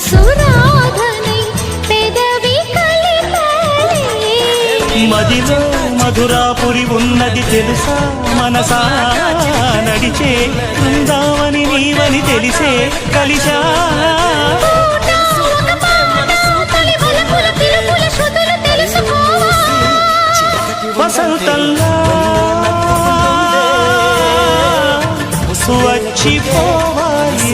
సురాధనై పెదవి కలిపలే మదిలో మధురాపురి ఉన్నది తెలుసా మనసా నడిచే బృందావని నీవని తెలిసే కలిసా వసంతంలా వచ్చిపోవాలి